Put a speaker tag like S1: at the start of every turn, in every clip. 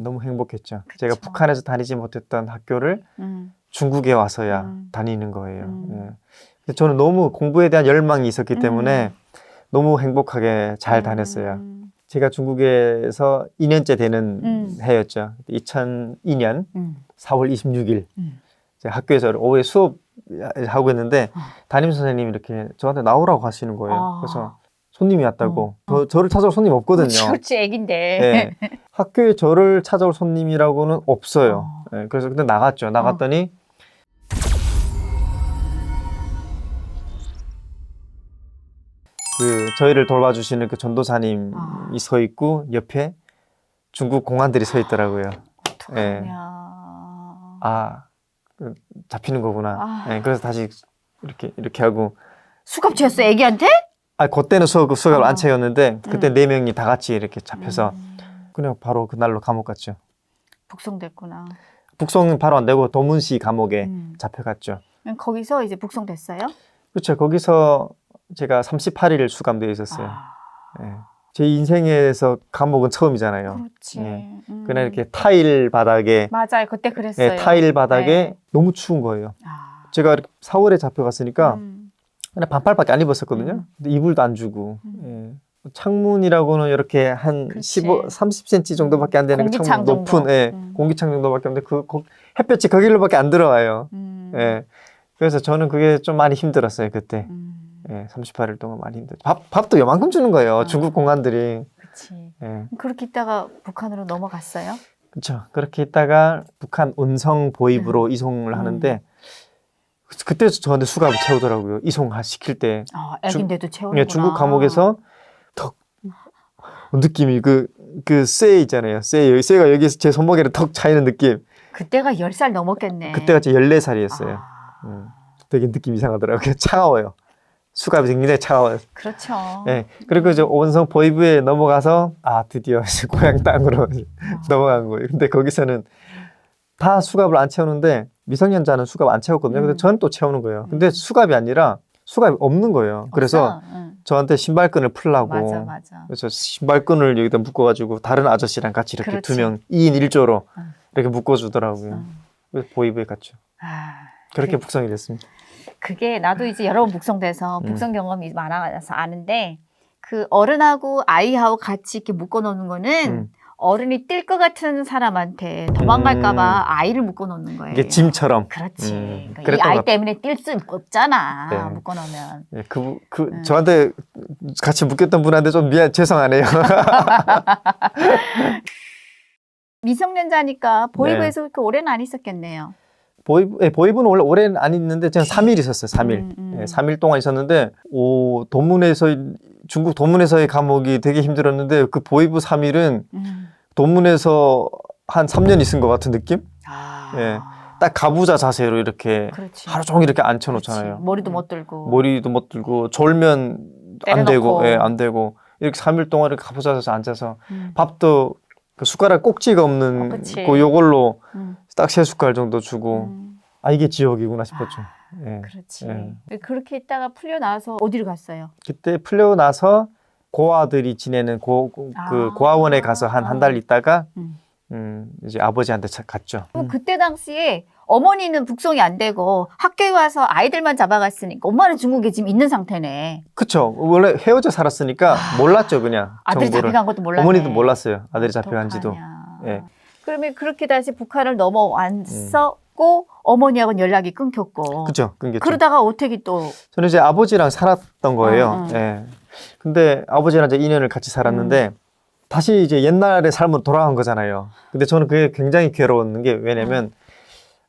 S1: 너무 행복했죠.
S2: 그쵸.
S1: 제가 북한에서 다니지 못했던 학교를 중국에 와서야 다니는 거예요. 예. 저는 너무 공부에 대한 열망이 있었기 때문에 너무 행복하게 잘 다녔어요. 제가 중국에서 2년째 되는 해였죠. 2002년 4월 26일 학교에서 오후에 수업하고 있는데 담임 선생님이 이렇게 저한테 나오라고 하시는 거예요. 그래서 손님이 왔다고. 저를 찾아올 손님 없거든요.
S2: 그렇지, 애긴데.
S1: 네. 학교에 저를 찾아올 손님이라고는 없어요. 네, 그래서 근데 나갔죠. 나갔더니 그 저희를 돌봐주시는 그 전도사님이 서 있고 옆에 중국 공안들이 서 있더라고요.
S2: 어떡하냐.
S1: 네. 아, 잡히는 거구나. 네, 그래서 다시 이렇게 하고.
S2: 수갑 채웠어, 애기한테?
S1: 아, 그때는 수갑을 안 채웠는데 그때 4명이 다 같이 이렇게 잡혀서 그냥 바로 그날로 감옥 갔죠.
S2: 북송됐구나.
S1: 북송은 바로 안 되고 도문시 감옥에 잡혀갔죠.
S2: 거기서 이제 북송됐어요?
S1: 그렇죠. 거기서 제가 38일 수감되어 있었어요. 네. 제 인생에서 감옥은 처음이잖아요.
S2: 그렇지.
S1: 네. 그냥 이렇게 타일 바닥에
S2: 맞아요. 그때 그랬어요.
S1: 네, 타일 바닥에
S2: 네.
S1: 너무 추운 거예요. 제가 4월에 잡혀갔으니까 그냥 반팔밖에 안 입었었거든요. 근데 이불도 안 주고. 예. 창문이라고는 이렇게 한
S2: 그치.
S1: 30cm 정도밖에 안 되는
S2: 공기창
S1: 창문 높은
S2: 정도.
S1: 공기창 정도밖에 없는데 햇볕이 거기로밖에 안 들어와요. 예. 그래서 저는 그게 좀 많이 힘들었어요 그때. 예, 38일 동안 많이 힘들었죠. 밥도 요만큼 주는 거예요. 중국 공안들이.
S2: 그렇지.
S1: 예.
S2: 그렇게 있다가 북한으로 넘어갔어요?
S1: 그렇죠. 그렇게 있다가 북한 운성 보입으로 이송을 하는데 그때 저한테 수갑을 채우더라고요. 이송시킬 때.
S2: 애긴데도 채우는구나.
S1: 중국 감옥에서 턱 느낌이 쇠 있잖아요. 쇠가 여기서 제 손목에는 턱 차이는 느낌.
S2: 그때가 10살 넘었겠네.
S1: 그때가 제 14살이었어요. 되게 느낌 이상하더라고요. 차가워요. 수갑이 굉장히 차가워요.
S2: 그렇죠.
S1: 네. 그리고 이제 원성 보이부에 넘어가서 드디어 이제 고향 땅으로 넘어간 거예요. 근데 거기서는 다 수갑을 안 채우는데 미성년자는 수갑 안 채웠거든요. 근데 저는 또 채우는 거예요. 근데 수갑이 아니라 수갑이 없는 거예요. 그래서 저한테 신발끈을 풀라고.
S2: 맞아.
S1: 그래서 신발끈을 여기다 묶어가지고 다른 아저씨랑 같이 이렇게
S2: 그렇지.
S1: 2명 2인 1조로 이렇게 묶어주더라고요. 그래서 보이부에 갔죠. 그렇게 북송이 됐습니다.
S2: 그게 나도 이제 여러 번 북송돼서 북송 경험이 많아서 아는데 그 어른하고 아이하고 같이 이렇게 묶어놓는 거는 어른이 뛸 것 같은 사람한테 도망갈까봐 아이를 묶어놓는 거예요.
S1: 이게 짐처럼.
S2: 그렇지. 그러니까 이 아이 때문에 뛸 수 없잖아.
S1: 네.
S2: 묶어놓으면.
S1: 네, 저한테 같이 묶였던 분한테 좀 죄송하네요.
S2: 미성년자니까 보이부에서 그렇게 오래는 안 있었겠네요.
S1: 보이부는 원래 오래는 안 있는데 제가 3일 있었어요. 3일. 네, 3일 동안 있었는데 중국 도문에서의 감옥이 되게 힘들었는데 그 보이부 3일은 도문에서 한 3년 있은 것 같은 느낌? 예, 딱 가부좌 자세로 이렇게
S2: 그렇지.
S1: 하루 종일 이렇게 앉혀놓잖아요.
S2: 그렇지. 머리도 못 들고.
S1: 머리도 못 들고 졸면 안 되고, 안 되고 이렇게 3일 동안 이렇게 가부좌 자세 앉아서 밥도 그 숟가락 꼭지가 없는 요걸로 딱 3숟갈 정도 주고 이게 지옥이구나 싶었죠. 예.
S2: 그렇지.
S1: 예.
S2: 그렇게 있다가 풀려나서 어디로 갔어요?
S1: 그때 풀려나서 고아들이 지내는 고아원에 가서 한 달 있다가 이제 아버지한테 갔죠.
S2: 그때 당시에 어머니는 북송이 안 되고 학교에 와서 아이들만 잡아갔으니까 엄마는 중국에 지금 있는 상태네.
S1: 그쵸. 원래 헤어져 살았으니까 몰랐죠, 그냥.
S2: 아들이
S1: 정보를.
S2: 잡혀간 것도 몰랐네.
S1: 어머니도 몰랐어요. 아들이 잡혀간지도. 예.
S2: 그러면 그렇게 다시 북한을 넘어왔었고 어머니하고는 연락이 끊겼고.
S1: 그쵸, 끊겼죠.
S2: 그러다가 어떻게 또.
S1: 저는 이제 아버지랑 살았던 거예요. 예. 근데 아버지랑 이제 2년을 같이 살았는데 다시 이제 옛날의 삶으로 돌아간 거잖아요. 근데 저는 그게 굉장히 괴로웠는 게 왜냐면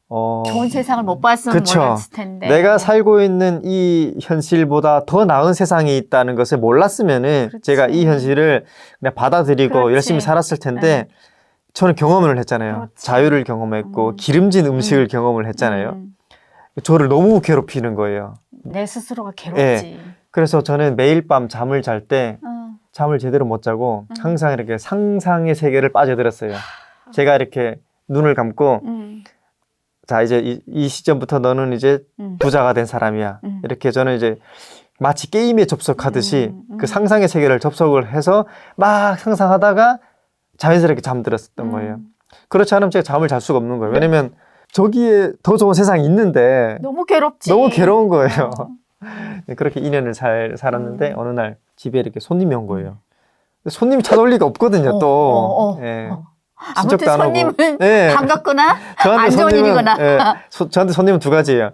S2: 좋은 세상을 못 봤으면 몰랐을 텐데.
S1: 내가 살고 있는 이 현실보다 더 나은 세상이 있다는 것을 몰랐으면은 제가 이 현실을 그냥 받아들이고 열심히 살았을 텐데 저는 경험을 했잖아요. 자유를 경험했고 기름진 음식을 경험을 했잖아요. 저를 너무 괴롭히는 거예요.
S2: 내 스스로가 괴롭지.
S1: 예. 그래서 저는 매일 밤 잠을 잘 때 잠을 제대로 못 자고 항상 이렇게 상상의 세계를 빠져들었어요. 제가 이렇게 눈을 감고 자 이제 이 시점부터 너는 이제 부자가 된 사람이야. 이렇게 저는 이제 마치 게임에 접속하듯이 그 상상의 세계를 접속을 해서 막 상상하다가 자연스럽게 잠들었었던 거예요. 그렇지 않으면 제가 잠을 잘 수가 없는 거예요. 왜냐면 저기에 더 좋은 세상이 있는데
S2: 너무 괴롭지.
S1: 너무 괴로운 거예요. 그렇게 2년을 잘 살았는데 어느 날 집에 이렇게 손님이 온 거예요. 손님이 찾아올 리가 없거든요, 또. 예.
S2: 아무튼
S1: 친척도 안 하고.
S2: 손님은
S1: 예.
S2: 반갑거나
S1: 저한테
S2: 안 좋은
S1: 손님은,
S2: 일이거나.
S1: 예. 저한테 손님은 두 가지예요.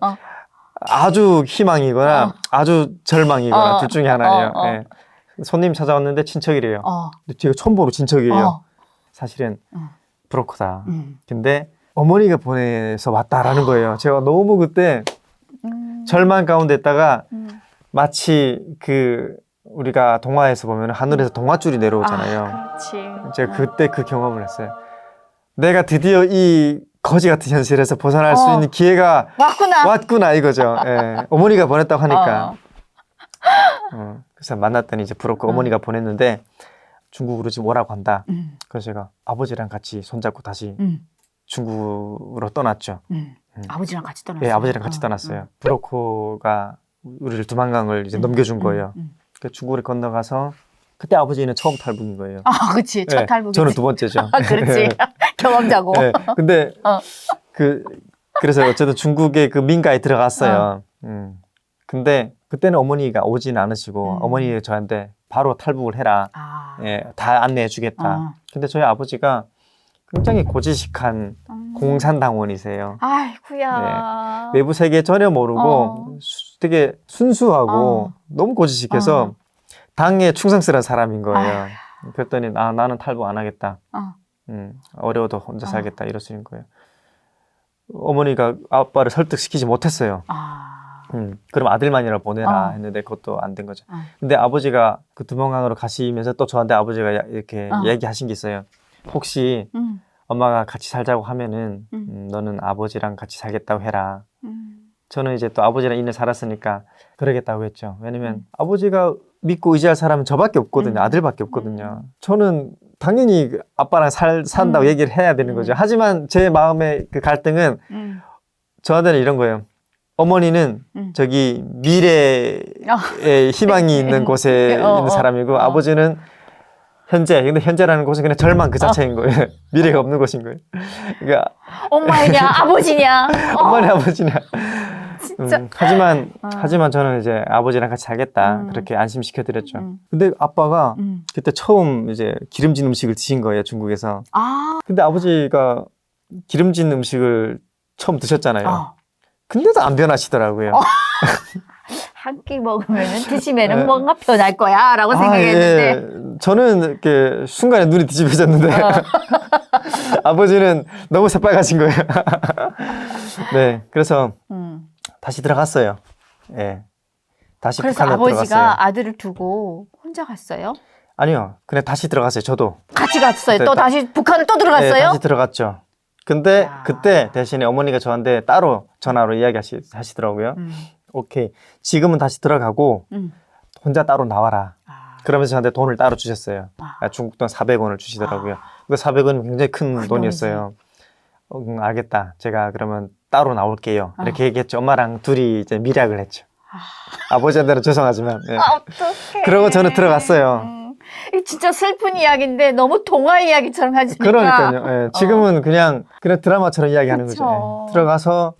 S1: 아주 희망이거나 아주 절망이거나 둘 중에 하나예요. 예. 손님 찾아왔는데 친척이래요. 근데 제가 처음 보는 친척이에요. 사실은 브로커다. 근데 어머니가 보내서 왔다라는 거예요. 제가 너무 그때 절망 가운데 있다가 마치 그 우리가 동화에서 보면 하늘에서 동화줄이 내려오잖아요.
S2: 그렇지.
S1: 제가 그때 그 경험을 했어요. 내가 드디어 이 거지 같은 현실에서 벗어날 수 있는 기회가 왔구나 이거죠. 예. 어머니가 보냈다고 하니까. 그래서 만났더니 이제 브로커 어머니가 보냈는데 중국으로 지금 오라고 한다. 그래서 제가 아버지랑 같이 손잡고 다시 중국으로 떠났죠.
S2: 아버지랑 같이 떠났어요.
S1: 예, 아버지랑 같이 떠났어요. 브로커가 우리를 두만강을 이제 넘겨준 거예요. 그 중국을 건너가서 그때 아버지는 처음 탈북인 거예요.
S2: 그치. 첫 탈북이지.
S1: 저는 두 번째죠.
S2: 그렇지. 경험자고.
S1: 네, 근데 그래서 어쨌든 중국의 그 민가에 들어갔어요. 근데 그때는 어머니가 오지는 않으시고 어머니가 저한테 바로 탈북을 해라. 예, 다 안내해 주겠다. 근데 저희 아버지가 굉장히 고지식한 공산당원이세요.
S2: 아이쿠야.
S1: 네, 외부 세계 전혀 모르고 되게 순수하고 너무 고지식해서 당에 충성스러운 사람인 거예요. 그랬더니 나는 탈북 안 하겠다. 어려워도 혼자 살겠다 이러시는 거예요. 어머니가 아빠를 설득시키지 못했어요. 그럼 아들만이라 보내라 했는데 그것도 안 된 거죠. 근데 아버지가 그 두만강으로 가시면서 또 저한테 아버지가 이렇게 얘기하신 게 있어요. 혹시 엄마가 같이 살자고 하면은 너는 아버지랑 같이 살겠다고 해라. 저는 이제 또 아버지랑 2년 살았으니까 그러겠다고 했죠. 왜냐면 아버지가 믿고 의지할 사람은 저밖에 없거든요. 아들밖에 없거든요. 저는 당연히 아빠랑 산다고 얘기를 해야 되는 거죠. 하지만 제 마음의 그 갈등은 저한테는 이런 거예요. 어머니는 저기 미래에 희망이 있는 곳에 있는 사람이고 아버지는 현재. 근데 현재라는 곳은 그냥 절망 그 자체인 거예요. 미래가 없는 곳인 거예요. 그러니까
S2: 엄마냐 아버지냐.
S1: 엄마냐 아버지냐.
S2: 진짜.
S1: 하지만 저는 이제 아버지랑 같이 살겠다. 그렇게 안심시켜 드렸죠. 근데 아빠가 그때 처음 이제 기름진 음식을 드신 거예요, 중국에서. 근데 아버지가 기름진 음식을 처음 드셨잖아요. 근데도 안 변하시더라고요.
S2: 한 끼 먹으면은 드시면은 뭔가 변할 거야라고 생각했는데.
S1: 예. 저는 이렇게 순간에 눈이 뒤집어졌는데 아버지는 너무 새빨가신 거예요. 네, 그래서 다시 들어갔어요. 예, 다시
S2: 그래서
S1: 북한으로
S2: 아버지가
S1: 들어갔어요.
S2: 아들을 두고 혼자 갔어요?
S1: 아니요, 그냥 다시 들어갔어요. 저도
S2: 같이 갔어요. 또
S1: 네,
S2: 다시 북한을 또 들어갔어요?
S1: 네, 다시 들어갔죠. 근데 그때 대신에 어머니가 저한테 따로 전화로 이야기하시더라고요. 오케이, 지금은 다시 들어가고 혼자 따로 나와라. 그러면서 저한테 돈을 따로 주셨어요. 중국 돈 400원을 주시더라고요. 그 400원은 굉장히 큰 돈이었어요. 알겠다. 제가 그러면 따로 나올게요. 이렇게 얘기했죠. 엄마랑 둘이 이제 밀약을 했죠. 아버지한테는 죄송하지만. 예.
S2: 어떡해.
S1: 그러고 저는 들어갔어요.
S2: 이 진짜 슬픈 이야기인데 너무 동화 이야기처럼 하시니까.
S1: 그러니까요. 예. 지금은 그냥 드라마처럼 이야기하는
S2: 그쵸.
S1: 거죠. 예. 들어가서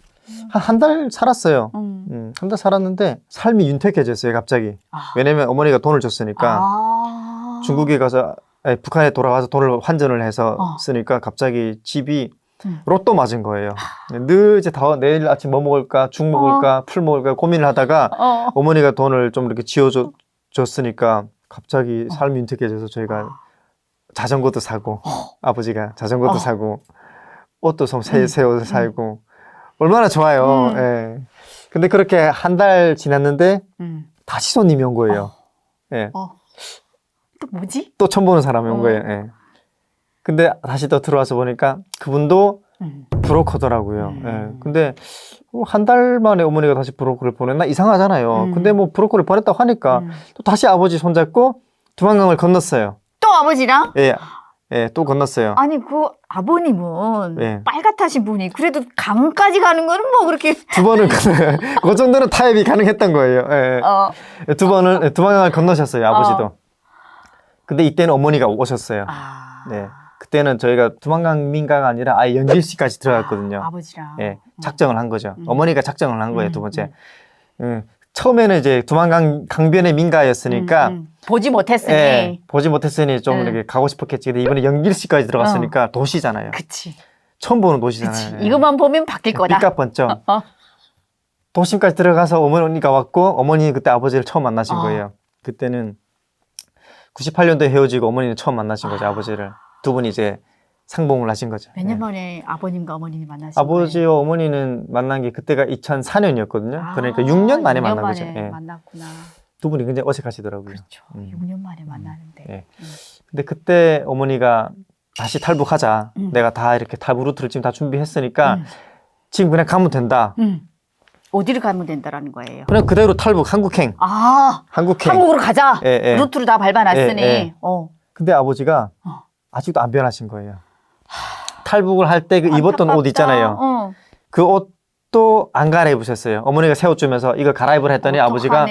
S1: 한 달 살았어요. 한 달 살았는데 삶이 윤택해졌어요, 갑자기. 왜냐면 어머니가 돈을 줬으니까. 중국에 가서, 북한에 돌아가서 돈을 환전을 해서 쓰니까 갑자기 집이 로또 맞은 거예요. 늘 이제 내일 아침 뭐 먹을까, 죽 먹을까, 풀 먹을까 고민을 하다가 어머니가 돈을 좀 이렇게 쥐어줬으니까 갑자기 삶이 윤택해져서 저희가 자전거도 사고, 아버지가 자전거도 사고, 옷도 새 옷을 사고, 얼마나 좋아요. 예. 근데 그렇게 한 달 지났는데 다시 손님이 온 거예요. 예.
S2: 또 뭐지?
S1: 또 처음 보는 사람이 온 거예요. 예. 근데 다시 또 들어와서 보니까 그분도 브로커더라고요. 예. 근데 한 달 만에 어머니가 다시 브로커를 보냈나 이상하잖아요. 근데 뭐 브로커를 보냈다고 하니까 또 다시 아버지 손잡고 두만강을 건넜어요.
S2: 또 아버지랑?
S1: 예. 예, 또 건넜어요.
S2: 아니 그 아버님은
S1: 예.
S2: 빨갛다신 분이 그래도 강까지 가는 거는 뭐 그렇게
S1: 두 번을 그 정도는 타협이 가능했던 거예요. 예. 두 번을 두만강을 건너셨어요, 아버지도. 근데 이때는 어머니가 오셨어요. 네. 그때는 저희가 두만강 민가가 아니라 아예 연길시까지 들어갔거든요.
S2: 아버지랑.
S1: 예, 작정을 한 거죠. 어머니가 작정을 한 거예요, 두 번째. 처음에는 이제 두만강 강변의 민가였으니까
S2: 보지 못했으니.
S1: 예, 보지 못했으니 좀 이렇게 가고 싶었겠지. 근데 이번에 연길시까지 들어갔으니까 도시잖아요.
S2: 그치.
S1: 처음 보는 도시잖아요.
S2: 그치. 이것만 보면 바뀔 거다.
S1: 삐까 번쩍. 도심까지 들어가서 어머니가 왔고 어머니 그때 아버지를 처음 만나신 거예요. 그때는 98년도에 헤어지고 어머니는 처음 만나신 거죠, 아버지를. 두 분이 이제 상봉을 하신 거죠.
S2: 몇 년 만에 아버님과 어머님이 만나신 거예요?
S1: 아버지와 어머니는 만난 게 그때가 2004년이었거든요. 그러니까 6년 만에 만난 거죠. 예.
S2: 만났구나.
S1: 두 분이 굉장히 어색하시더라고요.
S2: 그렇죠. 6년 만에 만나는데.
S1: 예. 근데 그때 어머니가 다시 탈북하자. 내가 다 이렇게 탈북 루트를 지금 다 준비했으니까 지금 그냥 가면 된다.
S2: 어디를 가면 된다라는 거예요?
S1: 그냥 그대로 탈북, 한국행. 한국행.
S2: 한국으로 가자.
S1: 예, 예.
S2: 루트를 다 밟아놨으니.
S1: 예, 예. 근데 아버지가 아직도 안 변하신 거예요. 탈북을 할 때 그 입었던 옷 있잖아요. 그 옷도 안 갈아입으셨어요. 어머니가 새 옷 주면서 이거 갈아입으라 했더니 아버지가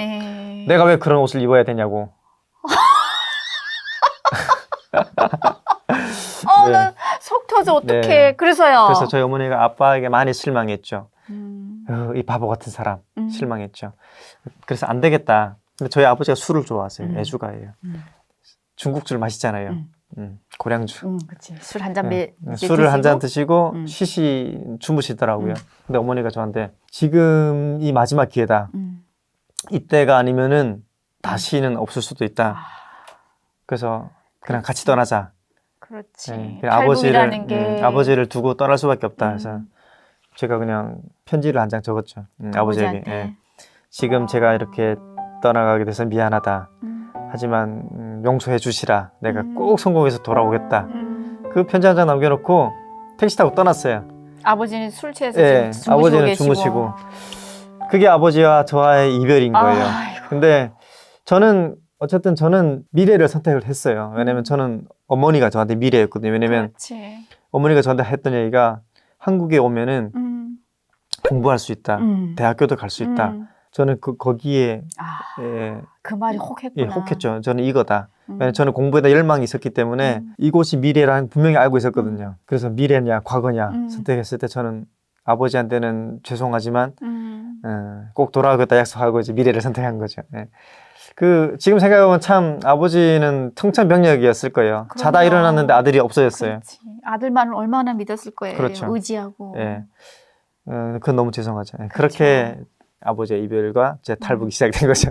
S1: 내가 왜 그런 옷을 입어야 되냐고. 네.
S2: 나 속 터져 어떡해.
S1: 네.
S2: 그래서요.
S1: 그래서 저희 어머니가 아빠에게 많이 실망했죠. 이 바보 같은 사람 실망했죠. 그래서 안 되겠다. 근데 저희 아버지가 술을 좋아하세요. 애주가예요. 중국술 마시잖아요. 고량주.
S2: 그치. 술 한 잔
S1: 술을 한 잔 드시고 주무시더라고요. 근데 어머니가 저한테 지금 이 마지막 기회다. 이때가 아니면은 다시는 없을 수도 있다. 그래서 그냥 같이 떠나자.
S2: 그렇지.
S1: 네,
S2: 탈북이라는 게
S1: 아버지를 두고 떠날 수밖에 없다. 해서 제가 그냥 편지를 한 장 적었죠. 아버지에게. 예. 지금 제가 이렇게 떠나가게 돼서 미안하다. 하지만 용서해 주시라. 내가 꼭 성공해서 돌아오겠다. 그 편지 한 장 남겨놓고 택시 타고 떠났어요.
S2: 아버지는 술 취해서
S1: 예,
S2: 지금
S1: 아버지는
S2: 계시고.
S1: 주무시고. 그게 아버지와 저와의 이별인 거예요. 근데 어쨌든 저는 미래를 선택을 했어요. 왜냐면 저는 어머니가 저한테 미래였거든요. 왜냐면
S2: 그렇지.
S1: 어머니가 저한테 했던 얘기가 한국에 오면은 공부할 수 있다. 대학교도 갈 수 있다. 저는 거기에
S2: 그 말이 혹했구나.
S1: 예, 혹했죠. 저는 이거다. 왜냐면 저는 공부에다 열망이 있었기 때문에 이곳이 미래라는 분명히 알고 있었거든요. 그래서 미래냐 과거냐 선택했을 때 저는 아버지한테는 죄송하지만 꼭 돌아오겠다 약속하고 이제 미래를 선택한 거죠. 예. 지금 생각해보면 참 아버지는 청천벽력이었을 거예요.
S2: 그럼요.
S1: 자다 일어났는데 아들이 없어졌어요.
S2: 그렇지. 아들만을 얼마나 믿었을 거예요.
S1: 그렇죠.
S2: 의지하고.
S1: 예. 그건 너무 죄송하죠. 예. 그렇게 아버지의 이별과 제 탈북이 시작된 거죠.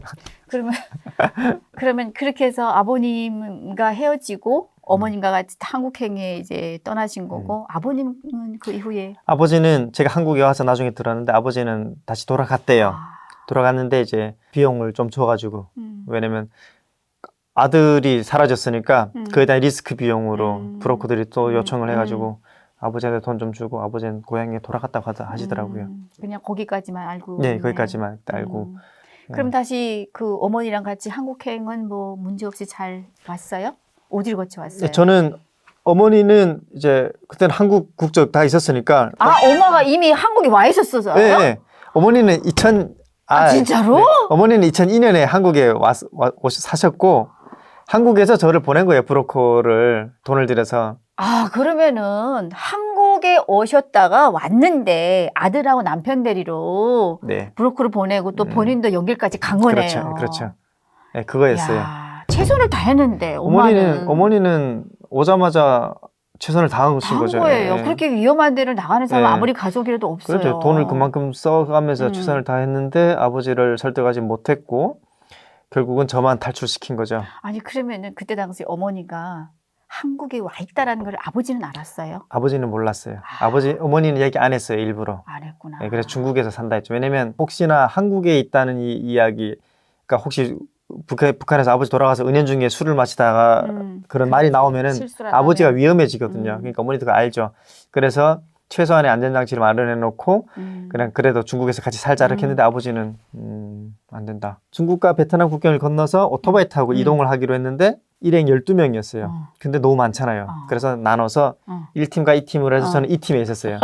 S2: 그러면 그렇게 해서 아버님과 헤어지고 어머님과 같이 한국행에 이제 떠나신 거고 아버님은 그 이후에
S1: 아버지는 제가 한국에 와서 나중에 들었는데 아버지는 다시 돌아갔대요. 돌아갔는데 이제 비용을 좀 줘가지고 왜냐면 아들이 사라졌으니까 그에 대한 리스크 비용으로 브로커들이 또 요청을 해가지고 아버지한테 돈 좀 주고 아버지는 고향에 돌아갔다고 하시더라고요.
S2: 그냥 거기까지만 알고.
S1: 네, 거기까지만 알고.
S2: 그럼 다시 그 어머니랑 같이 한국행은 뭐 문제 없이 잘 왔어요? 어디를 거쳐 왔어요?
S1: 저는 어머니는 이제 그때는 한국 국적 다 있었으니까.
S2: 엄마가 이미 한국에 와 있었어요?
S1: 네, 네. 어머니는
S2: 진짜로?
S1: 네. 어머니는 2002년에 한국에 사셨고 한국에서 저를 보낸 거예요. 브로커를 돈을 들여서.
S2: 그러면은 한국에 오셨다가 왔는데 아들하고 남편 데리러 브로커를 보내고 또 본인도 연길까지 간 거네요.
S1: 그렇죠. 네, 그거였어요.
S2: 최선을 다했는데
S1: 어머니는 오자마자 최선을 다하신 거죠.
S2: 거예요. 그렇게 위험한 데를 나가는 사람 아무리 가족이라도 없어요.
S1: 그렇죠. 돈을 그만큼 써가면서 최선을 다했는데 아버지를 설득하지 못했고 결국은 저만 탈출시킨 거죠.
S2: 아니 그러면은 그때 당시 어머니가 한국에 와 있다라는 걸 아버지는 알았어요?
S1: 아버지는 몰랐어요. 어머니는 얘기 안 했어요. 일부러.
S2: 안 했구나.
S1: 네, 그래서 중국에서 산다 했죠. 왜냐면 혹시나 한국에 있다는 이 이야기, 그러니까 혹시 북한에서 아버지 돌아가서 은연중에 술을 마시다가 그런 말이 나오면은 아버지가 위험해지거든요. 그러니까 어머니도 그거 알죠. 그래서 최소한의 안전장치를 마련해 놓고 그냥 그래도 중국에서 같이 살자 이렇게 했는데 아버지는 안 된다. 중국과 베트남 국경을 건너서 오토바이 타고 이동을 하기로 했는데 일행 12명이었어요. 근데 너무 많잖아요. 그래서 나눠서 1팀과 2팀으로 해서 저는 2팀에 있었어요.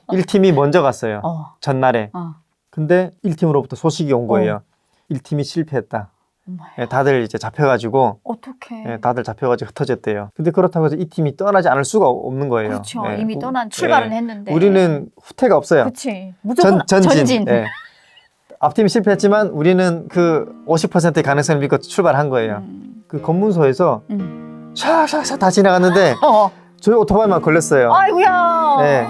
S1: 1팀이 먼저 갔어요. 전날에. 근데 1팀으로부터 소식이 온 거예요. 1팀이 실패했다.
S2: 엄마야.
S1: 예, 다들 이제 잡혀가지고
S2: 어떡해.
S1: 예, 다들 잡혀가지고 흩어졌대요. 근데 그렇다고 해서 이 팀이 떠나지 않을 수가 없는 거예요.
S2: 그렇죠.
S1: 예,
S2: 이미 출발은
S1: 예,
S2: 했는데.
S1: 우리는 후퇴가 없어요.
S2: 그치. 무조건
S1: 전진. 예. 앞팀이 실패했지만 우리는 그 50%의 가능성을 믿고 출발한 거예요. 그 검문소에서 샥샥샥 다 지나갔는데 저희 오토바이만 걸렸어요.
S2: 아이고야.
S1: 네.